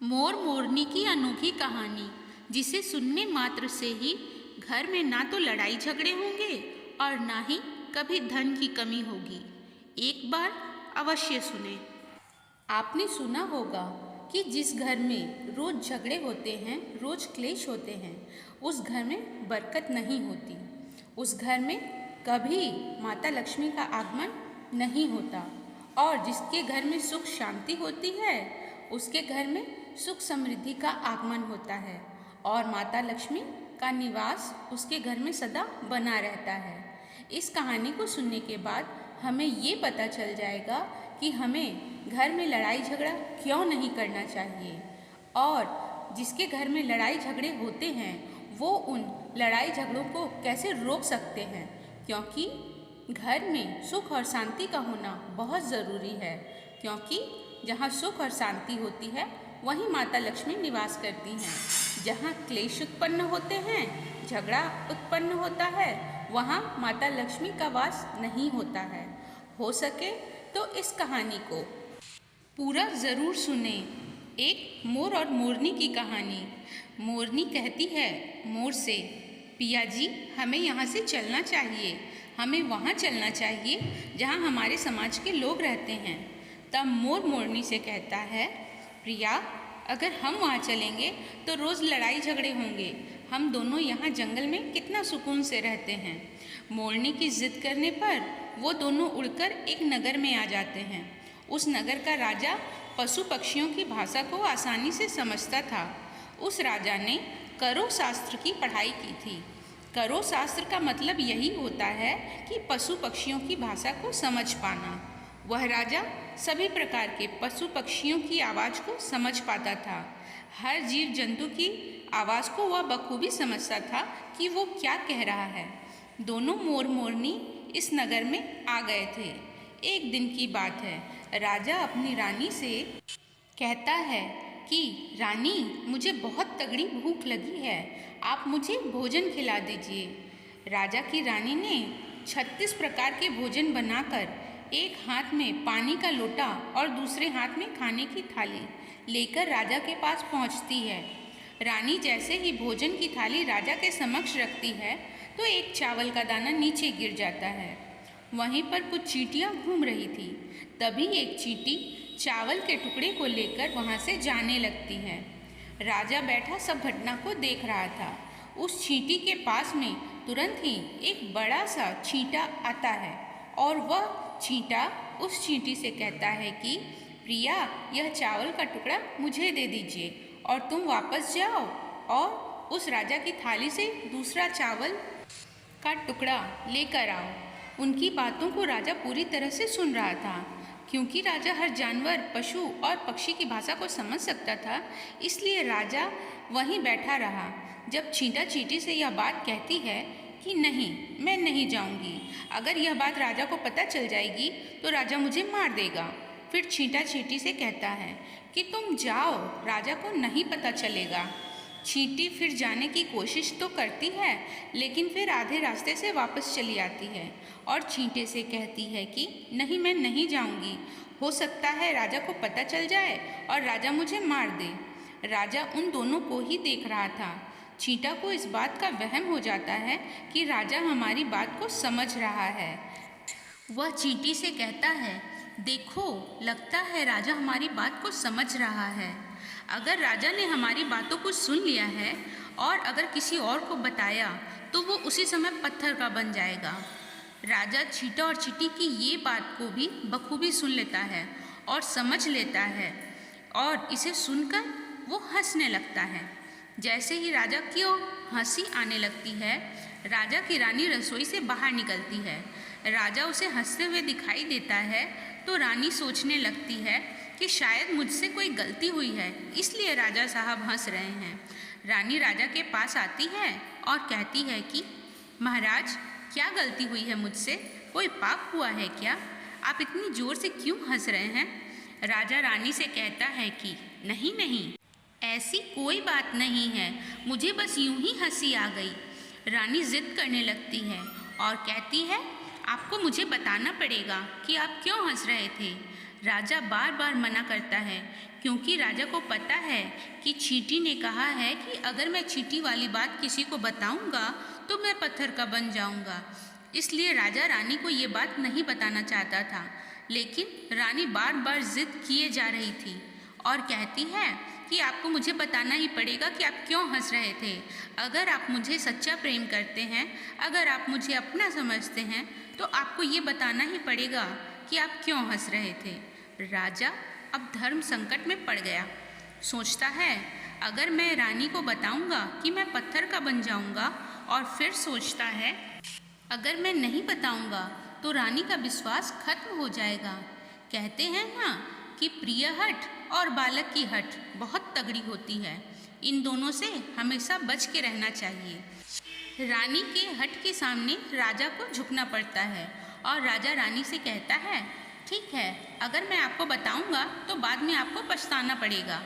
मोर मोरनी की अनोखी कहानी, जिसे सुनने मात्र से ही घर में ना तो लड़ाई झगड़े होंगे और ना ही कभी धन की कमी होगी। एक बार अवश्य सुने। आपने सुना होगा कि जिस घर में रोज झगड़े होते हैं, रोज क्लेश होते हैं, उस घर में बरकत नहीं होती। उस घर में कभी माता लक्ष्मी का आगमन नहीं होता और जिसके घर में सुख शांति होती है, उसके घर में सुख समृद्धि का आगमन होता है और माता लक्ष्मी का निवास उसके घर में सदा बना रहता है। इस कहानी को सुनने के बाद हमें ये पता चल जाएगा कि हमें घर में लड़ाई झगड़ा क्यों नहीं करना चाहिए और जिसके घर में लड़ाई झगड़े होते हैं वो उन लड़ाई झगड़ों को कैसे रोक सकते हैं, क्योंकि घर में सुख और शांति का होना बहुत ज़रूरी है। क्योंकि जहाँ सुख और शांति होती है वहीं माता लक्ष्मी निवास करती हैं। जहाँ क्लेश उत्पन्न होते हैं, झगड़ा उत्पन्न होता है, वहाँ माता लक्ष्मी का वास नहीं होता है। हो सके तो इस कहानी को पूरा ज़रूर सुने। एक मोर और मोरनी की कहानी। मोरनी कहती है मोर से, पिया जी हमें यहाँ से चलना चाहिए, हमें वहाँ चलना चाहिए जहाँ हमारे समाज के लोग रहते हैं। तब मोर मोरनी से कहता है, प्रिया अगर हम वहाँ चलेंगे तो रोज़ लड़ाई झगड़े होंगे, हम दोनों यहाँ जंगल में कितना सुकून से रहते हैं। मोरनी की जिद करने पर वो दोनों उड़कर एक नगर में आ जाते हैं। उस नगर का राजा पशु पक्षियों की भाषा को आसानी से समझता था। उस राजा ने करो शास्त्र की पढ़ाई की थी। करो शास्त्र का मतलब यही होता है कि पशु पक्षियों की भाषा को समझ पाना। वह राजा सभी प्रकार के पशु पक्षियों की आवाज़ को समझ पाता था। हर जीव जंतु की आवाज़ को वह बखूबी समझता था कि वो क्या कह रहा है। दोनों मोर मोरनी इस नगर में आ गए थे। एक दिन की बात है, राजा अपनी रानी से कहता है कि रानी मुझे बहुत तगड़ी भूख लगी है, आप मुझे भोजन खिला दीजिए। राजा की रानी ने 36 प्रकार के भोजन बनाकर एक हाथ में पानी का लोटा और दूसरे हाथ में खाने की थाली लेकर राजा के पास पहुंचती है। रानी जैसे ही भोजन की थाली राजा के समक्ष रखती है तो एक चावल का दाना नीचे गिर जाता है। वहीं पर कुछ चींटियां घूम रही थी। तभी एक चींटी चावल के टुकड़े को लेकर वहां से जाने लगती है। राजा बैठा सब घटना को देख रहा था। उस चींटी के पास में तुरंत ही एक बड़ा सा चींटा आता है और वह चींटा उस चींटी से कहता है कि प्रिया यह चावल का टुकड़ा मुझे दे दीजिए और तुम वापस जाओ और उस राजा की थाली से दूसरा चावल का टुकड़ा लेकर आओ। उनकी बातों को राजा पूरी तरह से सुन रहा था। क्योंकि राजा हर जानवर, पशु और पक्षी की भाषा को समझ सकता था, इसलिए राजा वहीं बैठा रहा। जब चींटा चींटी से यह बात कहती है कि नहीं मैं नहीं जाऊंगी, अगर यह बात राजा को पता चल जाएगी तो राजा मुझे मार देगा। फिर चींटा चींटी से कहता है कि तुम जाओ, राजा को नहीं पता चलेगा। चींटी फिर जाने की कोशिश तो करती है, लेकिन फिर आधे रास्ते से वापस चली आती है और चींटे से कहती है कि नहीं मैं नहीं जाऊंगी, हो सकता है राजा को पता चल जाए और राजा मुझे मार दे। राजा उन दोनों को ही देख रहा था। चींटा को इस बात का वहम हो जाता है कि राजा हमारी बात को समझ रहा है। वह चींटी से कहता है, देखो लगता है राजा हमारी बात को समझ रहा है। अगर राजा ने हमारी बातों को सुन लिया है और अगर किसी और को बताया तो वो उसी समय पत्थर का बन जाएगा। राजा चींटा और चींटी की ये बात को भी बखूबी सुन लेता है और समझ लेता है और इसे सुनकर वो हंसने लगता है। जैसे ही राजा की हंसी आने लगती है, राजा की रानी रसोई से बाहर निकलती है। राजा उसे हंसते हुए दिखाई देता है तो रानी सोचने लगती है कि शायद मुझसे कोई गलती हुई है, इसलिए राजा साहब हंस रहे हैं। रानी राजा के पास आती है और कहती है कि महाराज क्या गलती हुई है मुझसे, कोई पाप हुआ है क्या, आप इतनी जोर से क्यों हंस रहे हैं। राजा रानी से कहता है कि नहीं नहीं ऐसी कोई बात नहीं है, मुझे बस यूं ही हंसी आ गई। रानी जिद करने लगती है और कहती है आपको मुझे बताना पड़ेगा कि आप क्यों हंस रहे थे। राजा बार बार मना करता है क्योंकि राजा को पता है कि चींटी ने कहा है कि अगर मैं चींटी वाली बात किसी को बताऊंगा तो मैं पत्थर का बन जाऊंगा। इसलिए राजा रानी को ये बात नहीं बताना चाहता था, लेकिन रानी बार बार जिद किए जा रही थी और कहती है कि आपको मुझे बताना ही पड़ेगा कि आप क्यों हंस रहे थे। अगर आप मुझे सच्चा प्रेम करते हैं, अगर आप मुझे अपना समझते हैं, तो आपको ये बताना ही पड़ेगा कि आप क्यों हंस रहे थे। राजा अब धर्म संकट में पड़ गया। सोचता है अगर मैं रानी को बताऊंगा कि मैं पत्थर का बन जाऊंगा, और फिर सोचता है अगर मैं नहीं बताऊंगा तो रानी का विश्वास खत्म हो जाएगा। कहते हैं ना कि प्रिय हट और बालक की हट बहुत तगड़ी होती है। इन दोनों से हमेशा बच के रहना चाहिए। रानी के हट के सामने राजा को झुकना पड़ता है और राजा रानी से कहता है, ठीक है, अगर मैं आपको बताऊंगा तो बाद में आपको पछताना पड़ेगा।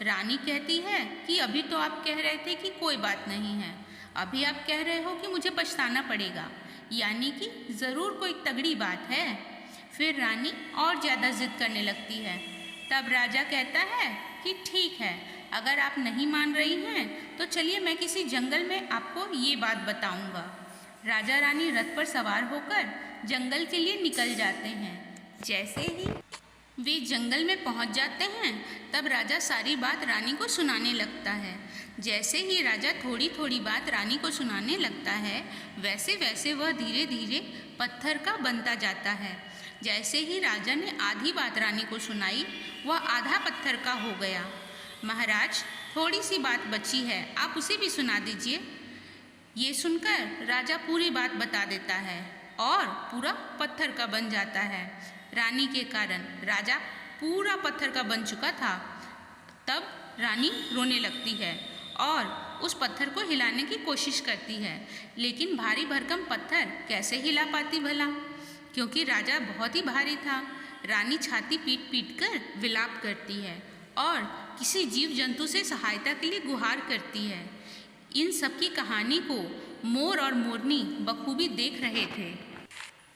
रानी कहती है कि अभी तो आप कह रहे थे कि कोई बात नहीं है, अभी आप कह रहे हो कि मुझे पछताना पड़ेगा, यानी कि ज़रूर कोई तगड़ी बात है। फिर रानी और ज़्यादा जिद करने लगती है। तब राजा कहता है कि ठीक है, अगर आप नहीं मान रही हैं तो चलिए मैं किसी जंगल में आपको ये बात बताऊंगा। राजा रानी रथ पर सवार होकर जंगल के लिए निकल जाते हैं। जैसे ही वे जंगल में पहुंच जाते हैं तब राजा सारी बात रानी को सुनाने लगता है। जैसे ही राजा थोड़ी थोड़ी बात रानी को सुनाने लगता है, वैसे वैसे वह धीरे धीरे पत्थर का बनता जाता है। जैसे ही राजा ने आधी बात रानी को सुनाई, वह आधा पत्थर का हो गया। महाराज, थोड़ी सी बात बची है, आप उसे भी सुना दीजिए। ये सुनकर राजा पूरी बात बता देता है और पूरा पत्थर का बन जाता है। रानी के कारण राजा पूरा पत्थर का बन चुका था। तब रानी रोने लगती है और उस पत्थर को हिलाने की कोशिश करती है, लेकिन भारी भरकम पत्थर कैसे हिला पाती भला, क्योंकि राजा बहुत ही भारी था। रानी छाती पीट पीट कर विलाप करती है और किसी जीव जंतु से सहायता के लिए गुहार करती है। इन सब की कहानी को मोर और मोरनी बखूबी देख रहे थे।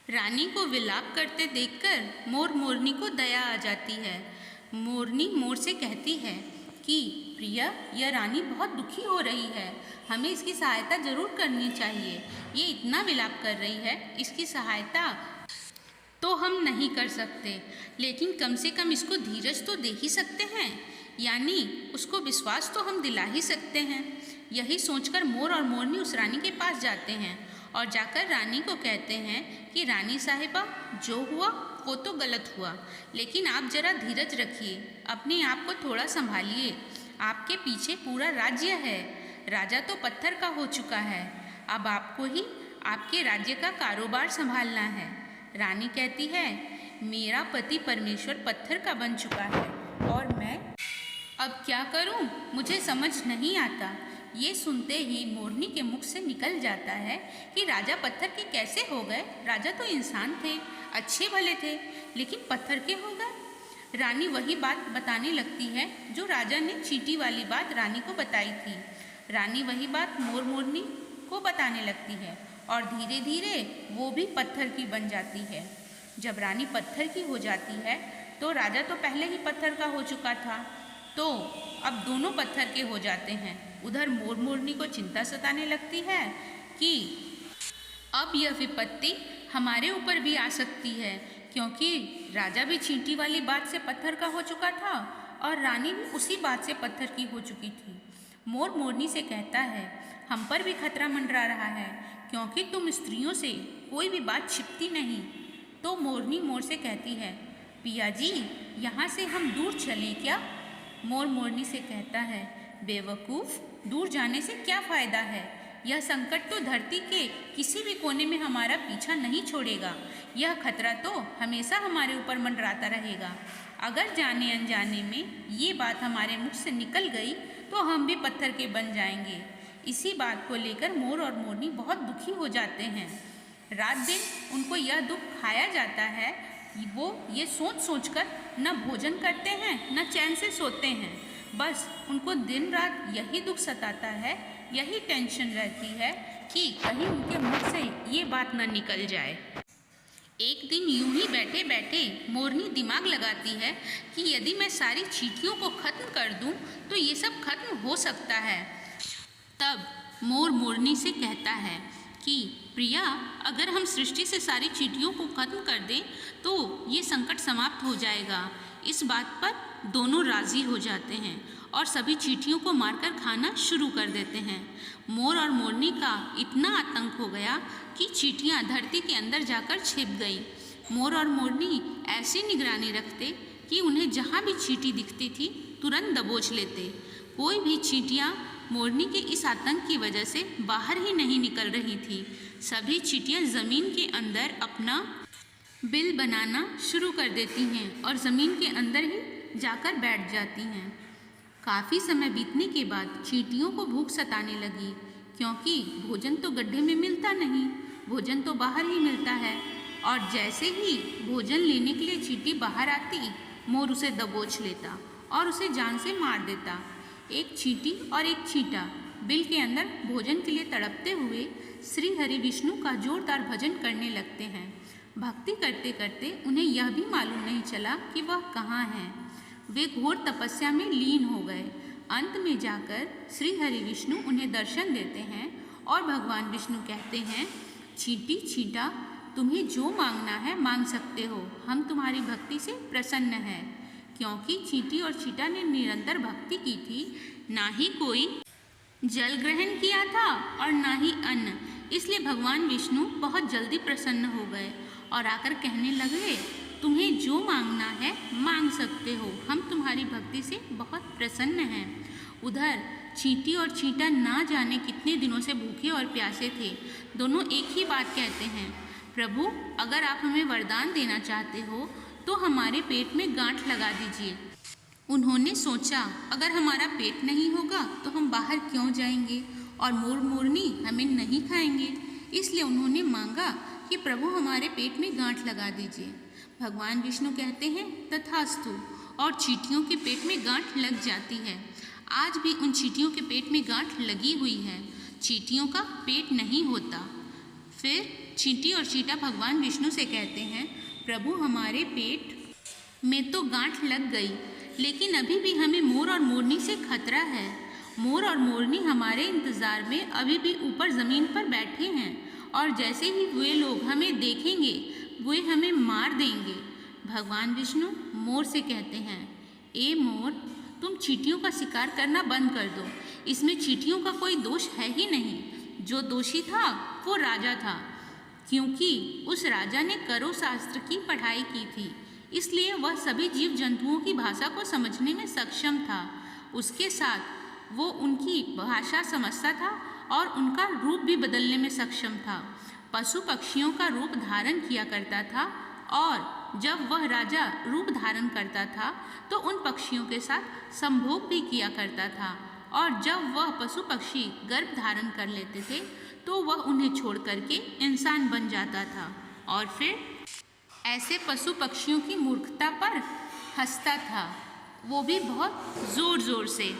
रानी को विलाप करते देखकर मोर मोरनी को दया आ जाती है। मोरनी मोर से कहती है कि प्रिया, यह रानी बहुत दुखी हो रही है, हमें इसकी सहायता जरूर करनी चाहिए। ये इतना विलाप कर रही है, इसकी सहायता तो हम नहीं कर सकते, लेकिन कम से कम इसको धीरज तो दे ही सकते हैं, यानी उसको विश्वास तो हम दिला ही सकते हैं। यही सोचकर मोर और मोरनी उस रानी के पास जाते हैं और जाकर रानी को कहते हैं कि रानी साहिबा, जो हुआ वो तो गलत हुआ, लेकिन आप जरा धीरज रखिए, अपने आप को थोड़ा संभालिए। आपके पीछे पूरा राज्य है, राजा तो पत्थर का हो चुका है, अब आपको ही आपके राज्य का कारोबार संभालना है। रानी कहती है, मेरा पति परमेश्वर पत्थर का बन चुका है और मैं अब क्या करूं, मुझे समझ नहीं आता। ये सुनते ही मोरनी के मुख से निकल जाता है कि राजा पत्थर के कैसे हो गए। राजा तो इंसान थे, अच्छे भले थे, लेकिन पत्थर के हो गए। रानी वही बात बताने लगती है जो राजा ने चींटी वाली बात रानी को बताई थी। रानी वही बात मोर मोरनी को बताने लगती है और धीरे धीरे वो भी पत्थर की बन जाती है। जब रानी पत्थर की हो जाती है तो राजा तो पहले ही पत्थर का हो चुका था, तो अब दोनों पत्थर के हो जाते हैं। उधर मोर मोरनी को चिंता सताने लगती है कि अब यह विपत्ति हमारे ऊपर भी आ सकती है, क्योंकि राजा भी चींटी वाली बात से पत्थर का हो चुका था और रानी भी उसी बात से पत्थर की हो चुकी थी। मोर मोरनी से कहता है, हम पर भी खतरा मंडरा रहा है, क्योंकि तुम स्त्रियों से कोई भी बात छिपती नहीं। तो मोरनी मोर से कहती है, पिया जी, यहाँ से हम दूर चलें क्या? मोर मोरनी से कहता है, बेवकूफ़, दूर जाने से क्या फ़ायदा है? यह संकट तो धरती के किसी भी कोने में हमारा पीछा नहीं छोड़ेगा। यह खतरा तो हमेशा हमारे ऊपर मंडराता रहेगा। अगर जाने अनजाने में ये बात हमारे मुख से निकल गई तो हम भी पत्थर के बन जाएंगे। इसी बात को लेकर मोर और मोरनी बहुत दुखी हो जाते हैं। रात दिन उनको यह दुख खाया जाता है, वो ये सोच सोच कर न भोजन करते हैं न चैन से सोते हैं। बस उनको दिन रात यही दुख सताता है, यही टेंशन रहती है कि कहीं उनके मुख से ये बात न निकल जाए। एक दिन यूं ही बैठे बैठे मोरनी दिमाग लगाती है कि यदि मैं सारी चींटियों को खत्म कर दूं तो ये सब खत्म हो सकता है। तब मोर मोरनी से कहता है कि प्रिया, अगर हम सृष्टि से सारी चींटियों को खत्म कर दें तो ये संकट समाप्त हो जाएगा। इस बात पर दोनों राजी हो जाते हैं और सभी चींटियों को मारकर खाना शुरू कर देते हैं। मोर और मोरनी का इतना आतंक हो गया कि चींटियां धरती के अंदर जाकर छिप गईं। मोर और मोरनी ऐसी निगरानी रखते कि उन्हें जहाँ भी चींटी दिखती थी तुरंत दबोच लेते। कोई भी चींटियां मोरनी के इस आतंक की वजह से बाहर ही नहीं निकल रही थी। सभी चींटियां ज़मीन के अंदर अपना बिल बनाना शुरू कर देती हैं और ज़मीन के अंदर ही जाकर बैठ जाती हैं। काफ़ी समय बीतने के बाद चींटियों को भूख सताने लगी, क्योंकि भोजन तो गड्ढे में मिलता नहीं, भोजन तो बाहर ही मिलता है। और जैसे ही भोजन लेने के लिए चींटी बाहर आती, मोर उसे दबोच लेता और उसे जान से मार देता। एक चींटी और एक चींटा बिल के अंदर भोजन के लिए तड़पते हुए श्री हरि विष्णु का जोरदार भजन करने लगते हैं। भक्ति करते करते उन्हें यह भी मालूम नहीं चला कि वह कहाँ हैं। वे घोर तपस्या में लीन हो गए। अंत में जाकर श्री हरि विष्णु उन्हें दर्शन देते हैं और भगवान विष्णु कहते हैं, चींटी चींटा, तुम्हें जो मांगना है मांग सकते हो, हम तुम्हारी भक्ति से प्रसन्न हैं। क्योंकि चींटी और चींटा ने निरंतर भक्ति की थी, ना ही कोई जल ग्रहण किया था और ना ही अन्न, इसलिए भगवान विष्णु बहुत जल्दी प्रसन्न हो गए और आकर कहने लगे, तुम्हें जो मांगना है मांग सकते हो, हम तुम्हारी भक्ति से बहुत प्रसन्न हैं। उधर चींटी और चींटा ना जाने कितने दिनों से भूखे और प्यासे थे। दोनों एक ही बात कहते हैं, प्रभु, अगर आप हमें वरदान देना चाहते हो तो हमारे पेट में गांठ लगा दीजिए। उन्होंने सोचा, अगर हमारा पेट नहीं होगा तो हम बाहर क्यों जाएंगे और मोर मोरनी हमें नहीं खाएंगे। इसलिए उन्होंने मांगा कि प्रभु हमारे पेट में गांठ लगा दीजिए। भगवान विष्णु कहते हैं, तथास्तु, और चींटियों के पेट में गांठ लग जाती है। आज भी उन चींटियों के पेट में गांठ लगी हुई है, चींटियों का पेट नहीं होता। फिर चींटी और चींटा भगवान विष्णु से कहते हैं, प्रभु हमारे पेट में तो गांठ लग गई, लेकिन अभी भी हमें मोर और मोरनी से खतरा है। मोर और मोरनी हमारे इंतज़ार में अभी भी ऊपर ज़मीन पर बैठे हैं और जैसे ही वे लोग हमें देखेंगे वे हमें मार देंगे। भगवान विष्णु मोर से कहते हैं, ए मोर, तुम चींटियों का शिकार करना बंद कर दो। इसमें चींटियों का कोई दोष है ही नहीं। जो दोषी था वो राजा था, क्योंकि उस राजा ने करो शास्त्र की पढ़ाई की थी, इसलिए वह सभी जीव जंतुओं की भाषा को समझने में सक्षम था। उसके साथ वो उनकी भाषा समझता था और उनका रूप भी बदलने में सक्षम था। पशु पक्षियों का रूप धारण किया करता था और जब वह राजा रूप धारण करता था तो उन पक्षियों के साथ संभोग भी किया करता था, और जब वह पशु पक्षी गर्भ धारण कर लेते थे तो वह उन्हें छोड़ करके इंसान बन जाता था और फिर ऐसे पशु पक्षियों की मूर्खता पर हंसता था, वो भी बहुत ज़ोर ज़ोर से।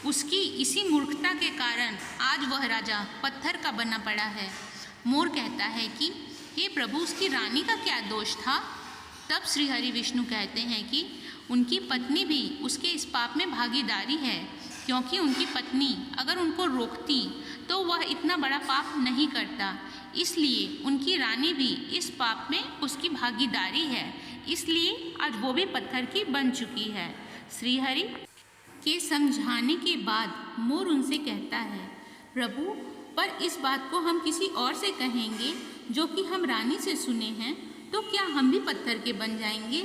उसकी इसी मूर्खता के कारण आज वह राजा पत्थर का बना पड़ा है। मोर कहता है कि हे प्रभु, उसकी रानी का क्या दोष था। तब श्री हरि विष्णु कहते हैं कि उनकी पत्नी भी उसके इस पाप में भागीदारी है, क्योंकि उनकी पत्नी अगर उनको रोकती तो वह इतना बड़ा पाप नहीं करता, इसलिए उनकी रानी भी इस पाप में उसकी भागीदारी है, इसलिए आज वो भी पत्थर की बन चुकी है। श्री हरि के समझाने के बाद मोर उनसे कहता है, प्रभु, पर इस बात को हम किसी और से कहेंगे जो कि हम रानी से सुने हैं, तो क्या हम भी पत्थर के बन जाएंगे।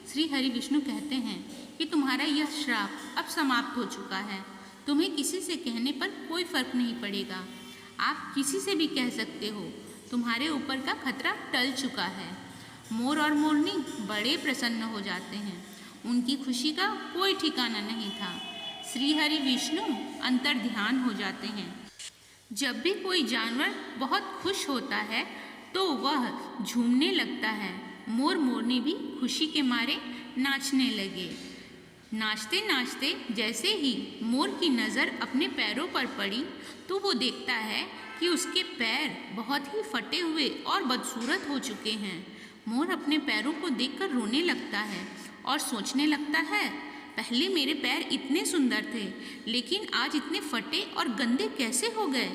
श्री हरि विष्णु कहते हैं कि तुम्हारा यह श्राप अब समाप्त हो चुका है, तुम्हें किसी से कहने पर कोई फर्क नहीं पड़ेगा। आप किसी से भी कह सकते हो, तुम्हारे ऊपर का खतरा टल चुका है। मोर और मोरनी बड़े प्रसन्न हो जाते हैं, उनकी खुशी का कोई ठिकाना नहीं था। श्री हरि विष्णु अंतर ध्यान हो जाते हैं। जब भी कोई जानवर बहुत खुश होता है तो वह झूमने लगता है। मोर मोरनी भी खुशी के मारे नाचने लगे। नाचते नाचते जैसे ही मोर की नज़र अपने पैरों पर पड़ी तो वो देखता है कि उसके पैर बहुत ही फटे हुए और बदसूरत हो चुके हैं। मोर अपने पैरों को देखकर रोने लगता है और सोचने लगता है, पहले मेरे पैर इतने सुंदर थे, लेकिन आज इतने फटे और गंदे कैसे हो गए।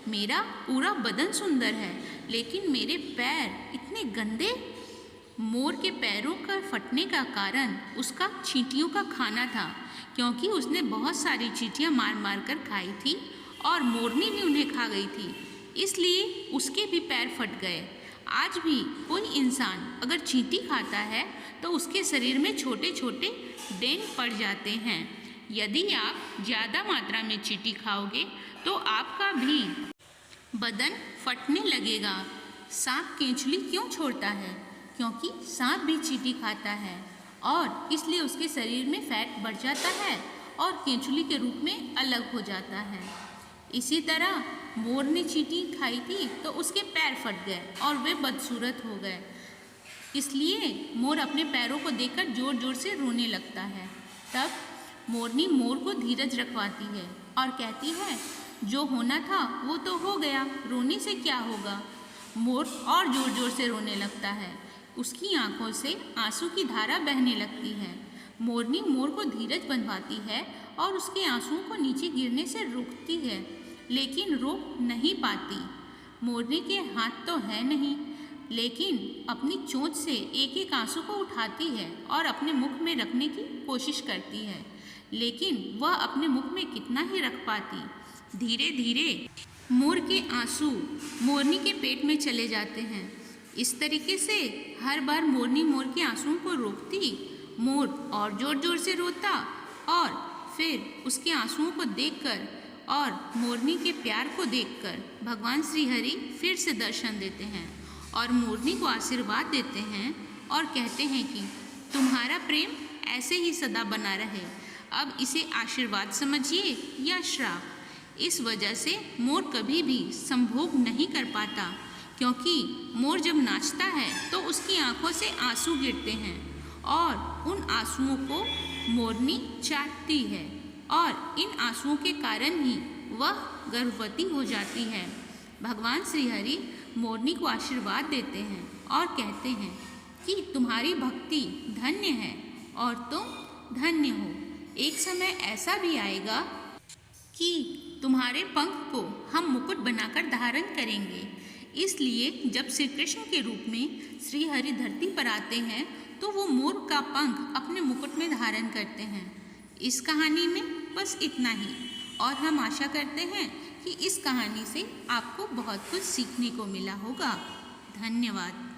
मेरा पूरा बदन सुंदर है, लेकिन मेरे पैर इतने गंदे। मोर के पैरों का फटने का कारण उसका चींटियों का खाना था, क्योंकि उसने बहुत सारी चींटियां मार मार कर खाई थी और मोरनी भी उन्हें खा गई थी, इसलिए उसके भी पैर फट गए। आज भी कोई इंसान अगर चींटी खाता है तो उसके शरीर में छोटे छोटे डेंट पड़ जाते हैं। यदि आप ज़्यादा मात्रा में चींटी खाओगे तो आपका भी बदन फटने लगेगा। सांप केंचुली क्यों छोड़ता है? क्योंकि सांप भी चींटी खाता है और इसलिए उसके शरीर में फैट बढ़ जाता है और केंचुली के रूप में अलग हो जाता है। इसी तरह मोर ने चींटी खाई थी तो उसके पैर फट गए और वे बदसूरत हो गए, इसलिए मोर अपने पैरों को देखकर जोर जोर से रोने लगता है। तब मोरनी मोर को धीरज रखवाती है और कहती है, जो होना था वो तो हो गया, रोने से क्या होगा। मोर और जोर जोर से रोने लगता है, उसकी आंखों से आंसू की धारा बहने लगती है। मोरनी मोर को धीरज बंधवाती है और उसके आंसुओं को नीचे गिरने से रोकती है, लेकिन रोक नहीं पाती। मोरनी के हाथ तो है नहीं, लेकिन अपनी चोंच से एक एक आंसू को उठाती है और अपने मुख में रखने की कोशिश करती है, लेकिन वह अपने मुख में कितना ही रख पाती। धीरे धीरे मोर के आंसू मोरनी के पेट में चले जाते हैं। इस तरीके से हर बार मोरनी मोर के आंसुओं को रोकती, मोर और जोर जोर से रोता और फिर उसके आंसुओं को देखकर और मोरनी के प्यार को देखकर भगवान श्री हरि फिर से दर्शन देते हैं और मोरनी को आशीर्वाद देते हैं और कहते हैं कि तुम्हारा प्रेम ऐसे ही सदा बना रहे। अब इसे आशीर्वाद समझिए या श्राप। इस वजह से मोर कभी भी संभोग नहीं कर पाता, क्योंकि मोर जब नाचता है तो उसकी आंखों से आंसू गिरते हैं और उन आंसुओं को मोरनी चाटती है और इन आंसुओं के कारण ही वह गर्भवती हो जाती है। भगवान श्री हरि मोरनी को आशीर्वाद देते हैं और कहते हैं कि तुम्हारी भक्ति धन्य है और तुम धन्य हो। एक समय ऐसा भी आएगा कि तुम्हारे पंख को हम मुकुट बनाकर धारण करेंगे। इसलिए जब श्री कृष्ण के रूप में श्री हरि धरती पर आते हैं तो वो मोर का पंख अपने मुकुट में धारण करते हैं। इस कहानी में बस इतना ही, और हम आशा करते हैं कि इस कहानी से आपको बहुत कुछ सीखने को मिला होगा। धन्यवाद।